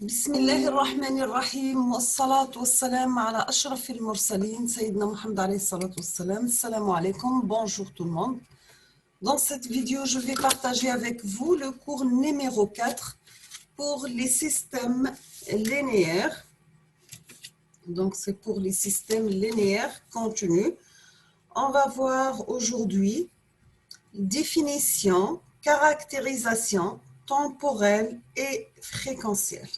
بسم الله الرحمن الرحيم والصلاة والسلام على أشرف المرسلين سيدنا محمد عليه الصلاة والسلام. Salam alaikum, bonjour tout le monde. Dans cette vidéo, je vais partager avec vous le cours numéro 4 pour les systèmes linéaires. Donc c'est pour les systèmes linéaires continus. On va voir aujourd'hui définition, caractérisation temporelle et fréquentielle.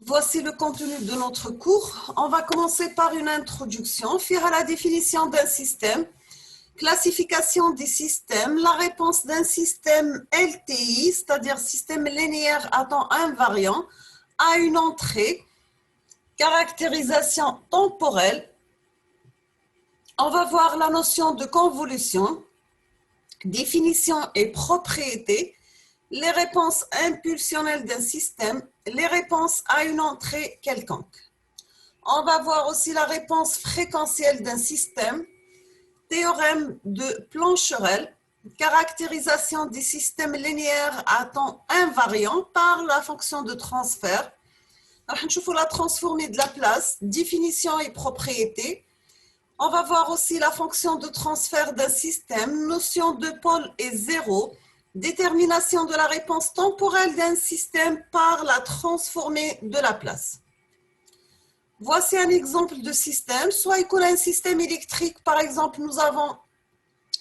Voici le contenu de notre cours. On va commencer par une introduction, faire à la définition d'un système, classification des systèmes, la réponse d'un système LTI, c'est-à-dire système linéaire à temps invariant, à une entrée, caractérisation temporelle. On va voir la notion de convolution, définition et propriété, les réponses impulsionnelles d'un système, les réponses à une entrée quelconque. On va voir aussi la réponse fréquentielle d'un système, théorème de Plancherel, caractérisation des systèmes linéaires à temps invariant par la fonction de transfert. On va la transformer de la place, définition et propriété. On va voir aussi la fonction de transfert d'un système, notion de pôle et zéro, détermination de la réponse temporelle d'un système par la transformée de la place. Voici un exemple de système. Soit il y a un système électrique, par exemple, nous avons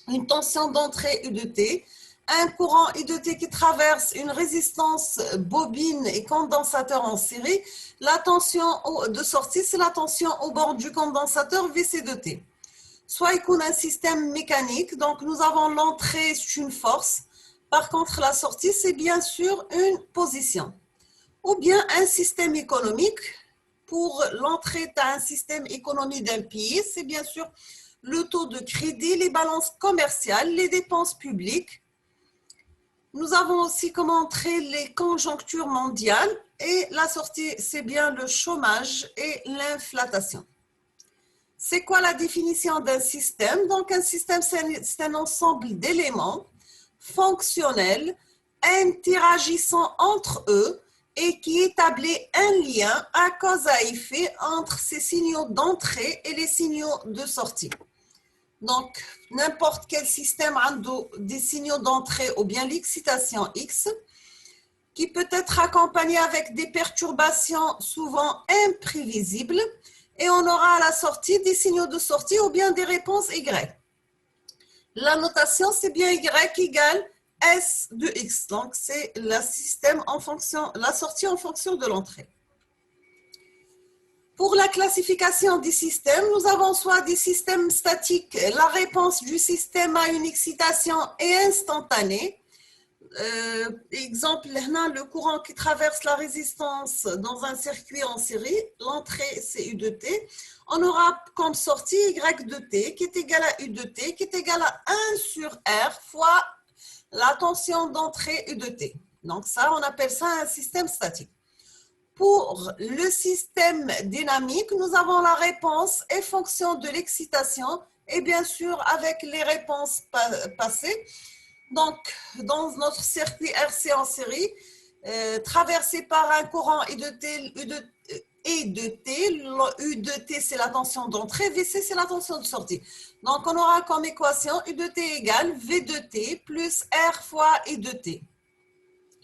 une tension d'entrée U de T, un courant I de T qui traverse une résistance bobine et condensateur en série. La tension de sortie, c'est la tension au bord du condensateur VC de T. Soit il y a un système mécanique, donc nous avons l'entrée, c'est une force. Par contre, la sortie, c'est bien sûr une position. Ou bien un système économique. Pour l'entrée à un système économique d'un pays, c'est bien sûr le taux de crédit, les balances commerciales, les dépenses publiques. Nous avons aussi comme entrée les conjonctures mondiales et la sortie, c'est bien le chômage et l'inflation. C'est quoi la définition d'un système? Donc, un système, c'est un ensemble d'éléments fonctionnels, interagissant entre eux et qui établit un lien à cause à effet entre ces signaux d'entrée et les signaux de sortie. Donc, n'importe quel système a des signaux d'entrée ou bien l'excitation X qui peut être accompagnée avec des perturbations souvent imprévisibles et on aura à la sortie des signaux de sortie ou bien des réponses Y. La notation, c'est bien Y égale S de X. Donc, c'est le système en fonction, la sortie en fonction de l'entrée. Pour la classification des systèmes, nous avons soit des systèmes statiques, la réponse du système à une excitation est instantanée. Exemple, le courant qui traverse la résistance dans un circuit en série, l'entrée c'est U de T. On aura comme sortie Y de T qui est égal à U de T qui est égal à 1 sur R fois la tension d'entrée U de T. Donc ça, on appelle ça un système statique. Pour le système dynamique, nous avons la réponse et fonction de l'excitation et bien sûr avec les réponses passées. Donc, dans notre circuit RC en série, traversé par un courant I de T, U de T c'est la tension d'entrée, VC c'est la tension de sortie. Donc, on aura comme équation U de T égale V de T plus R fois I de T.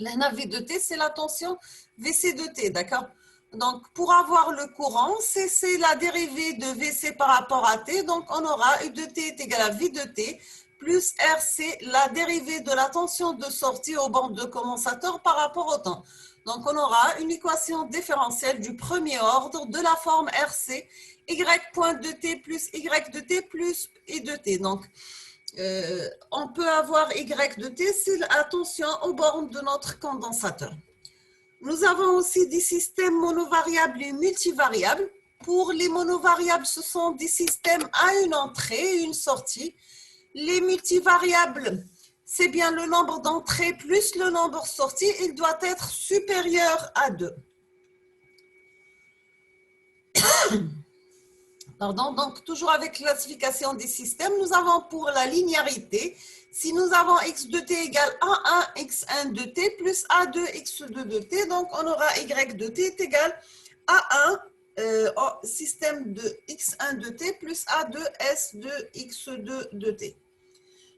Là, V de T, c'est la tension VC de T, d'accord? Donc, pour avoir le courant, c'est la dérivée de VC par rapport à T. Donc, on aura U de T est égal à V de T plus RC, la dérivée de la tension de sortie aux bornes de condensateur par rapport au temps. Donc, on aura une équation différentielle du premier ordre de la forme RC, Y point de T plus Y de T plus I de T. Donc, on peut avoir Y de T, c'est la tension aux bornes de notre condensateur. Nous avons aussi des systèmes monovariables et multivariables. Pour les monovariables, ce sont des systèmes à une entrée et une sortie. Les multivariables, c'est bien le nombre d'entrées plus le nombre sorties. Il doit être supérieur à 2. Pardon, donc toujours avec classification des systèmes, nous avons pour la linéarité, si nous avons x de t égale a1 x1 de t plus a2 x2 de t, donc on aura y de t est égal a1 système de x1 de t plus a2 s de x2 de t.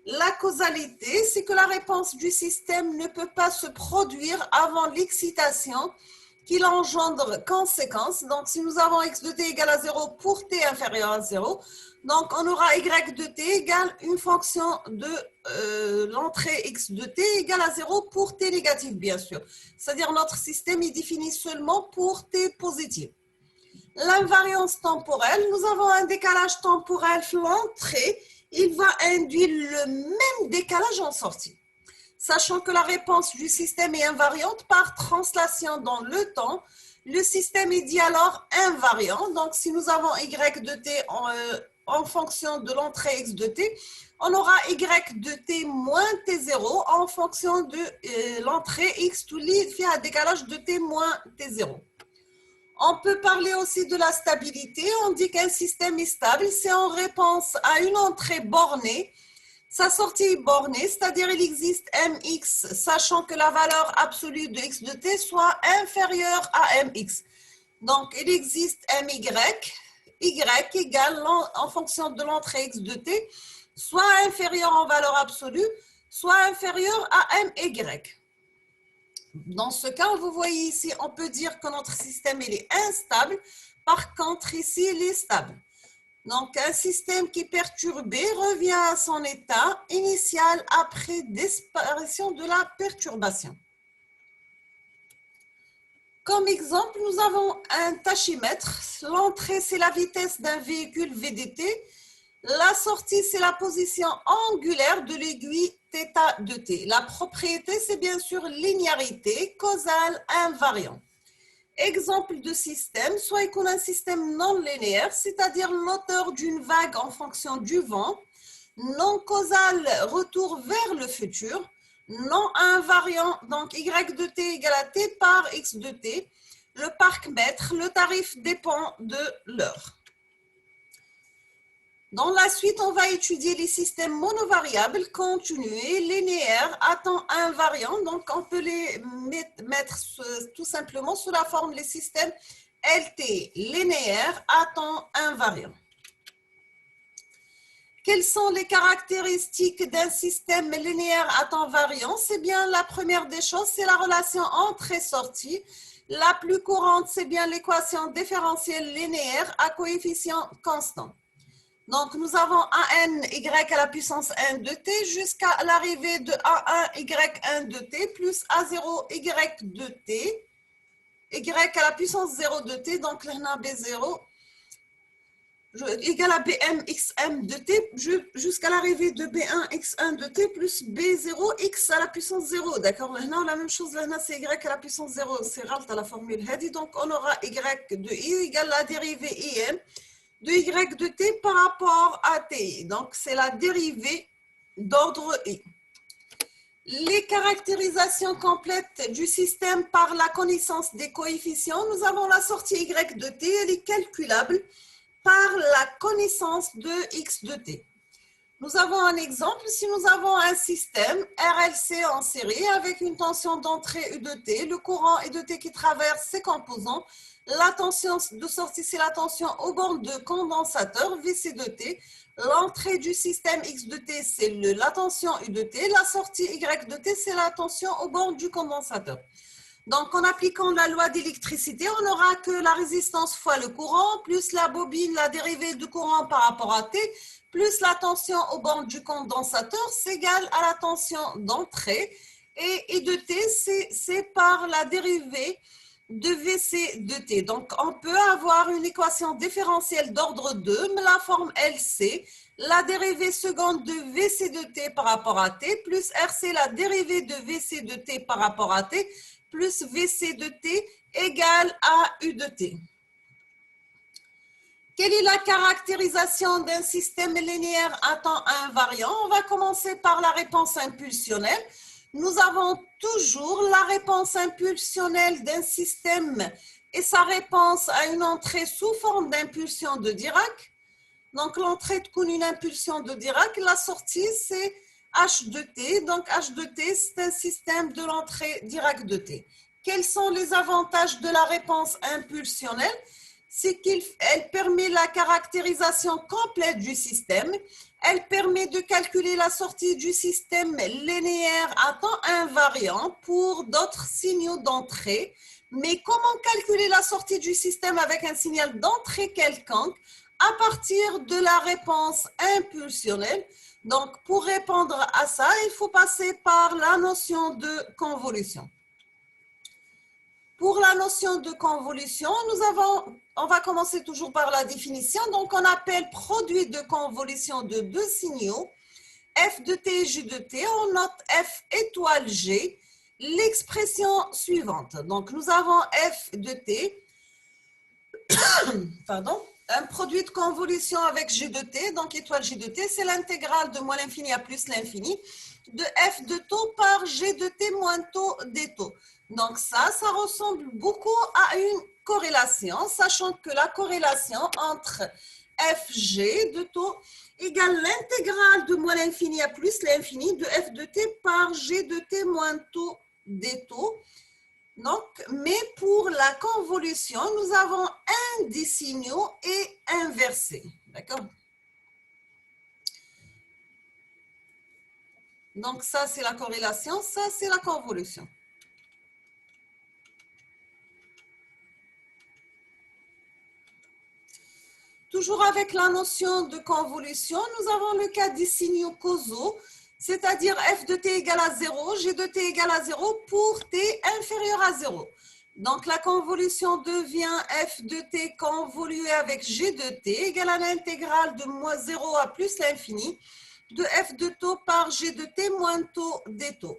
La causalité, c'est que la réponse du système ne peut pas se produire avant l'excitation qu'il engendre conséquence. Donc, si nous avons x de t égale à 0 pour t inférieur à 0, donc on aura y de t égale une fonction de l'entrée x de t égale à 0 pour t négatif, bien sûr. C'est-à-dire notre système est défini seulement pour t positif. L'invariance temporelle, nous avons un décalage temporel, l'entrée, il va induire le même décalage en sortie. Sachant que la réponse du système est invariante par translation dans le temps, le système est dit alors invariant. Donc, si nous avons y de t en fonction de l'entrée x de t, on aura y de t moins t0 en fonction de l'entrée x tout lit fait un décalage de t moins t0. On peut parler aussi de la stabilité. On dit qu'un système est stable, c'est en réponse à une entrée bornée. Sa sortie est bornée, c'est-à-dire il existe mx, sachant que la valeur absolue de x de t soit inférieure à mx. Donc, il existe my, y égale en fonction de l'entrée x de t, soit inférieur en valeur absolue, soit inférieur à my. Dans ce cas, vous voyez ici, on peut dire que notre système il est instable. Par contre, ici, il est stable. Donc, un système qui est perturbé revient à son état initial après disparition de la perturbation. Comme exemple, nous avons un tachymètre. L'entrée, c'est la vitesse d'un véhicule VDT. La sortie, c'est la position angulaire de l'aiguille θ de t. La propriété, c'est bien sûr linéarité, causale, invariant. Exemple de système, soit qu'on a un système non linéaire, c'est-à-dire l'auteur d'une vague en fonction du vent, non causal, retour vers le futur, non invariant, donc y de t égale à t par x de t. Le parc-mètre, le tarif dépend de l'heure. Dans la suite, on va étudier les systèmes monovariables, continués, linéaires, à temps invariant. Donc, on peut les mettre tout simplement sous la forme des systèmes LT, linéaires, à temps invariant. Quelles sont les caractéristiques d'un système linéaire à temps variant? C'est bien la première des choses, c'est la relation entrée sortie. La plus courante, c'est bien l'équation différentielle linéaire à coefficient constant. Donc, nous avons an y à la puissance 1 de t jusqu'à l'arrivée de a1 y1 de t plus a0 y de t, y à la puissance 0 de t, donc là, b0 égale à bm xm de t jusqu'à l'arrivée de b1 x1 de t plus b0 x à la puissance 0. D'accord, là, la même chose, là, c'est y à la puissance 0, c'est ralt à la formule. Donc, on aura y de i égale la dérivée im de y de t par rapport à t. Donc, c'est la dérivée d'ordre i. Les caractérisations complètes du système par la connaissance des coefficients. Nous avons la sortie y de t, elle est calculable par la connaissance de x de t. Nous avons un exemple, si nous avons un système RLC en série avec une tension d'entrée U de t, le courant E de t qui traverse ses composants, la tension de sortie, c'est la tension aux bornes de condensateur, Vc de t. L'entrée du système X de t, c'est la tension U de t. La sortie Y de t, c'est la tension aux bornes du condensateur. Donc, en appliquant la loi d'électricité, on n'aura que la résistance fois le courant, plus la bobine, la dérivée du courant par rapport à t, plus la tension aux bornes du condensateur, c'est égal à la tension d'entrée. Et de t, c'est par la dérivée de Vc de t. Donc, on peut avoir une équation différentielle d'ordre 2, mais la forme LC, la dérivée seconde de Vc de t par rapport à t, plus RC, la dérivée de Vc de t par rapport à t, plus Vc de t égale à U de t. Quelle est la caractérisation d'un système linéaire à temps invariant? On va commencer par la réponse impulsionnelle. Nous avons toujours la réponse impulsionnelle d'un système et sa réponse à une entrée sous forme d'impulsion de Dirac. Donc, l'entrée coûte une impulsion de Dirac. La sortie, c'est H de T. Donc, H de T, c'est un système de l'entrée Dirac de T. Quels sont les avantages de la réponse impulsionnelle? C'est qu'elle permet la caractérisation complète du système. Elle permet de calculer la sortie du système linéaire à temps invariant pour d'autres signaux d'entrée. Mais comment calculer la sortie du système avec un signal d'entrée quelconque? À partir de la réponse impulsionnelle. Donc, pour répondre à ça, il faut passer par la notion de convolution. Pour la notion de convolution, on va commencer toujours par la définition. Donc, on appelle produit de convolution de deux signaux, f de t et g de t. On note f étoile g, l'expression suivante. Donc, nous avons f de t, pardon, un produit de convolution avec g de t, donc étoile g de t, c'est l'intégrale de moins l'infini à plus l'infini de f de taux par g de t moins taux des taux. Donc ça ressemble beaucoup à une corrélation, sachant que la corrélation entre fg de taux égale l'intégrale de moins l'infini à plus l'infini de f de t par g de t moins taux des taux. Donc, mais pour la convolution, nous avons un des signaux et inversé. D'accord? Donc, ça, c'est la corrélation, ça, c'est la convolution. Toujours avec la notion de convolution, nous avons le cas des signaux causaux, c'est-à-dire f de t égale à 0, g de t égale à 0 pour t inférieur à 0. Donc, la convolution devient f de t convolué avec g de t égale à l'intégrale de moins 0 à plus l'infini de f de taux par g de t moins taux des taux.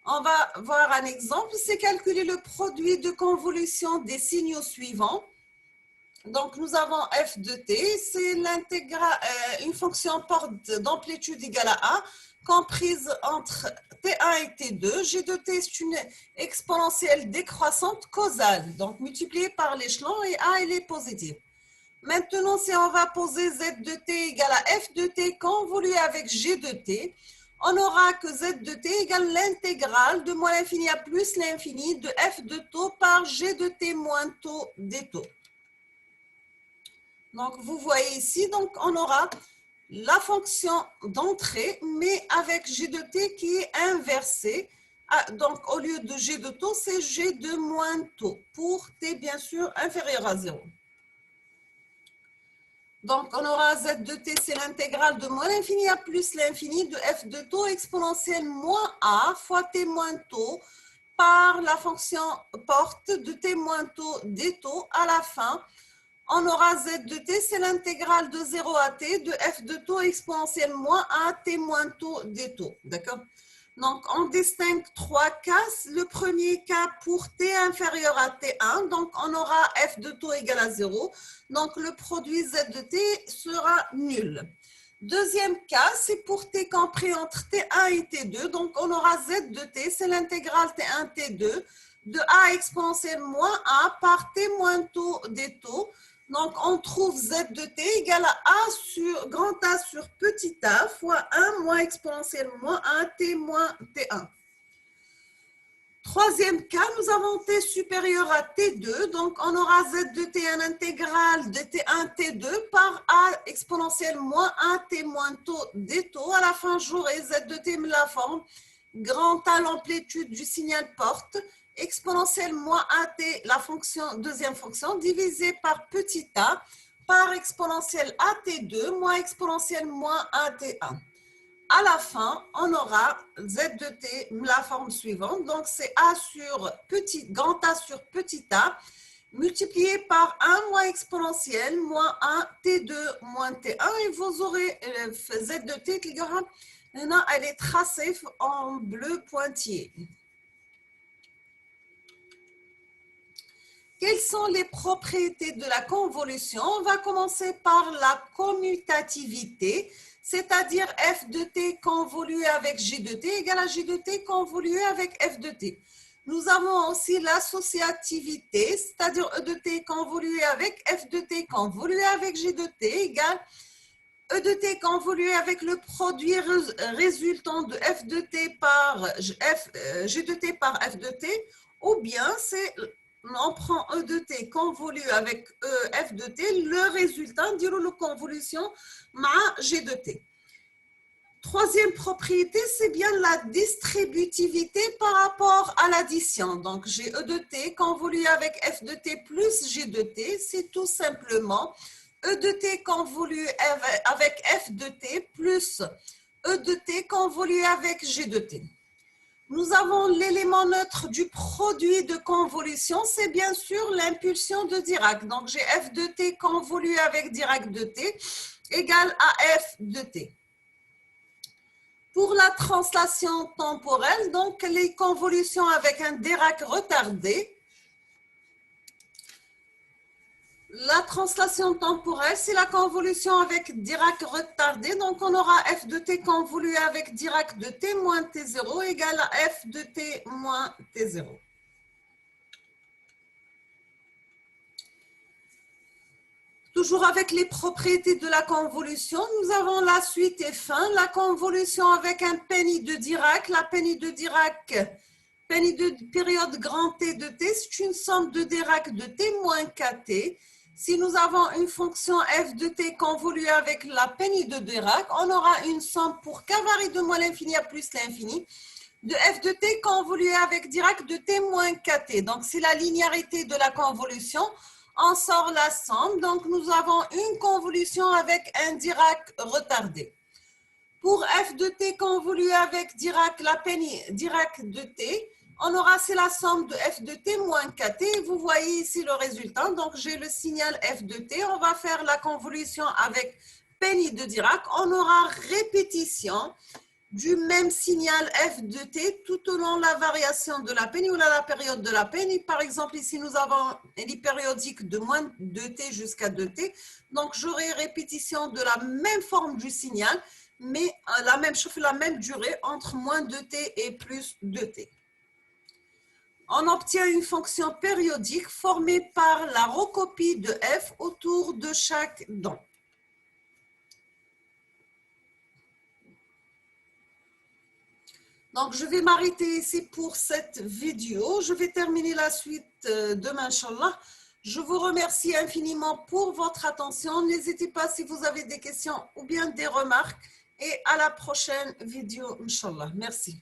On va voir un exemple, c'est calculer le produit de convolution des signaux suivants. Donc, nous avons f de t, c'est une fonction porte d'amplitude égale à a, comprise entre T1 et T2. G de t, c'est une exponentielle décroissante causale, donc multipliée par l'échelon, et a, elle est positive. Maintenant, si on va poser z de t égale à f de t convolué avec g de t, on aura que z de t égale l'intégrale de moins l'infini à plus l'infini de f de taux par g de t moins taux des taux. Donc, vous voyez ici, donc on aura la fonction d'entrée, mais avec g de t qui est inversée. Donc, au lieu de g de taux, c'est g de moins taux, pour t, bien sûr, inférieur à 0. Donc, on aura z de t, c'est l'intégrale de moins l'infini à plus l'infini de f de taux exponentielle moins a fois t moins taux par la fonction porte de t moins taux des taux à la fin. On aura z de t, c'est l'intégrale de 0 à t de f de taux exponentielle moins a t moins taux des taux. D'accord? Donc, on distingue trois cas. Le premier cas pour t inférieur à t1, donc on aura f de taux égale à 0. Donc, le produit z de t sera nul. Deuxième cas, c'est pour t compris entre t1 et t2. Donc, on aura z de t, c'est l'intégrale t1, t2 de a exponentielle moins a par t moins taux des taux. Donc, on trouve z de t égale à a sur grand A sur petit a fois 1 moins exponentielle moins 1 t moins t1. Troisième cas, nous avons t supérieur à t2. Donc, on aura z de t en intégrale de t1 t2 par a exponentielle moins 1 t moins taux des taux. À la fin, j'aurai z de t me la forme grand A l'amplitude du signal porte exponentielle moins at, la fonction, deuxième fonction, divisée par petit a par exponentielle at2 moins exponentielle moins at1. À la fin, on aura z de t, la forme suivante. Donc, c'est a sur grand A sur petit a multiplié par 1 moins exponentielle moins 1 t2 moins t1 et vous aurez z de t qui aura, elle est tracée en bleu pointillé. Quelles sont les propriétés de la convolution? On va commencer par la commutativité, c'est-à-dire f de t convolué avec g de t égale à g de t convolué avec f de t. Nous avons aussi l'associativité, c'est-à-dire E de t convolué avec F de t convolué avec G de t égale E de t convolué avec le produit résultant de F de t par G de t par F de t, ou bien on prend E de t convolué avec F de t, le résultat de la convolution ma G de t. Troisième propriété, c'est bien la distributivité par rapport à l'addition. Donc, j'ai E de t convolué avec F de t plus G de t, c'est tout simplement E de t convolué avec F de t plus E de t convolué avec G de t. Nous avons l'élément neutre du produit de convolution, c'est bien sûr l'impulsion de Dirac. Donc, j'ai F de t convolué avec Dirac de t égale à F de t. Pour la translation temporelle, donc les convolutions avec un Dirac retardé, la translation temporelle, c'est la convolution avec Dirac retardé. Donc, on aura f de t convolué avec Dirac de t moins t0 égale à f de t moins t0. Toujours avec les propriétés de la convolution, nous avons la suite et fin. La convolution avec un penny de Dirac. La penny de Dirac, penny de période grand T de T, c'est une somme de Dirac de T moins KT. Si nous avons une fonction f de T convolue avec la penny de Dirac, on aura une somme pour k varie de moins l'infini à plus l'infini de f de T convolue avec Dirac de T moins KT. Donc, c'est la linéarité de la convolution. On sort la somme, donc nous avons une convolution avec un Dirac retardé. Pour f de t convolué avec Dirac, la penny Dirac de t, on aura, c'est la somme de f de t moins kt. Vous voyez ici le résultat, donc j'ai le signal f de t. On va faire la convolution avec penny de Dirac. On aura répétition du même signal f de t tout au long de la variation de la penny ou la période de la penny. Par exemple, ici, nous avons les périodiques de moins 2t jusqu'à 2t. Donc, j'aurai répétition de la même forme du signal, mais la même durée entre moins 2t et plus 2t. On obtient une fonction périodique formée par la recopie de f autour de chaque don. Donc, je vais m'arrêter ici pour cette vidéo. Je vais terminer la suite demain, Inch'Allah. Je vous remercie infiniment pour votre attention. N'hésitez pas si vous avez des questions ou bien des remarques. Et à la prochaine vidéo, Inch'Allah. Merci.